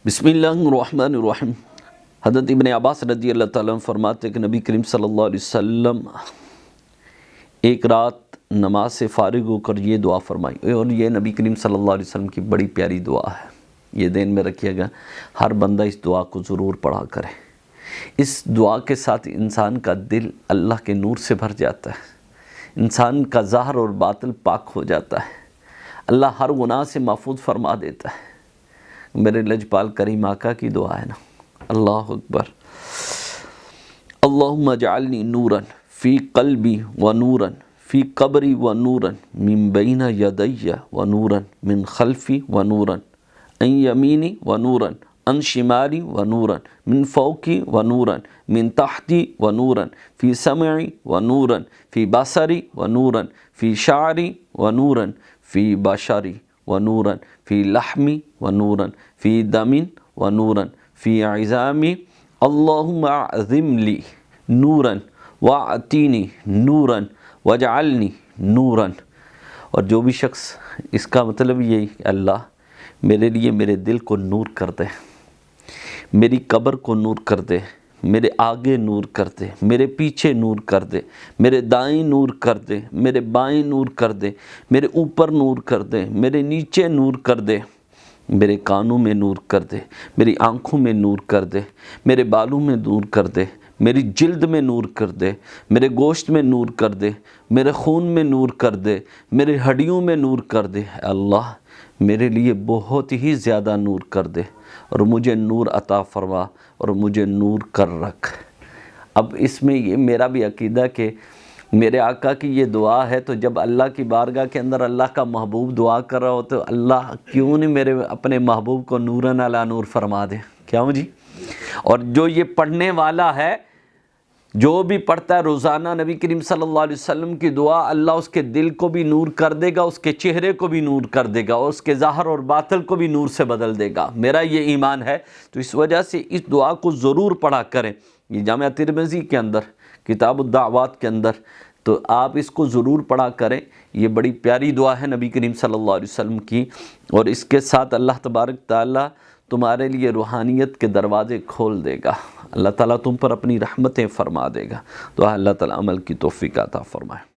بسم اللہ الرحمن الرحیم۔ حضرت ابن عباس رضی اللہ تعالیٰ عنہ فرماتے کہ نبی کریم صلی اللہ علیہ وسلم ایک رات نماز سے فارغ ہو کر یہ دعا فرمائی، اور یہ نبی کریم صلی اللہ علیہ وسلم کی بڑی پیاری دعا ہے۔ یہ ذہن میں رکھیے گا، ہر بندہ اس دعا کو ضرور پڑھا کرے۔ اس دعا کے ساتھ انسان کا دل اللہ کے نور سے بھر جاتا ہے، انسان کا ظاہر اور باطن پاک ہو جاتا ہے، اللہ ہر گناہ سے محفوظ فرما دیتا ہے۔ میرے لجپال کریم آقا کی دعا ہے نا، اللہ اکبر۔ اللہم اجعلنی نورا فی قلبی و نورا فی قبری و نورا من بین یدی و نورا من خلفی و نورا عن یمینی و نورا عن شمالی و نورا من فوقی و نورا من تحتی و نورا فی سمعی و نورا فی بصری و نورا فی شعری و نورا فی بشری و نورا فی لحمی و نورا فی دم و نورا فی عظامی اللہم اعظم لی نورا واعطینی نورا واجعلنی نورا۔ اور جو بھی شخص اس کا مطلب یہی کہ اللہ میرے لیے میرے دل کو نور کر دے، میری قبر کو نور کر دے، میرے آگے نور کر دے، میرے پیچھے نور کر دے، میرے دائیں نور کر دے، میرے بائیں نور کر دے، میرے اوپر نور کر دے، میرے نیچے نور کر دے، میرے کانوں میں نور کر دے، میری آنکھوں میں نور کر دے، میرے بالوں میں نور کر دے، میری جلد میں نور کر دے، میرے گوشت میں نور کر دے، میرے خون میں نور کر دے، میرے ہڈیوں میں نور کر دے۔ اللہ میرے لیے بہت ہی زیادہ نور کر دے، اور مجھے نور عطا فرما، اور مجھے نور کر رکھ۔ اب اس میں یہ میرا بھی عقیدہ کہ میرے آقا کی یہ دعا ہے، تو جب اللہ کی بارگاہ کے اندر اللہ کا محبوب دعا کر رہا ہو تو اللہ کیوں نہیں میرے اپنے محبوب کو نوراً علی نور فرما دے؟ کیا ہوں جی؟ اور جو یہ پڑھنے والا ہے، جو بھی پڑھتا ہے روزانہ نبی کریم صلی اللہ علیہ وسلم کی دعا، اللہ اس کے دل کو بھی نور کر دے گا، اس کے چہرے کو بھی نور کر دے گا، اور اس کے ظاہر اور باطن کو بھی نور سے بدل دے گا۔ میرا یہ ایمان ہے، تو اس وجہ سے اس دعا کو ضرور پڑھا کریں۔ یہ جامعہ ترمذی کے اندر کتاب الدعوات کے اندر، تو آپ اس کو ضرور پڑھا کریں۔ یہ بڑی پیاری دعا ہے نبی کریم صلی اللہ علیہ وسلم کی، اور اس کے ساتھ اللہ تبارک تعالیٰ تمہارے لیے روحانیت کے دروازے کھول دے گا، اللہ تعالیٰ تم پر اپنی رحمتیں فرما دے گا۔ تو اللہ تعالیٰ عمل کی توفیق عطا فرمائے۔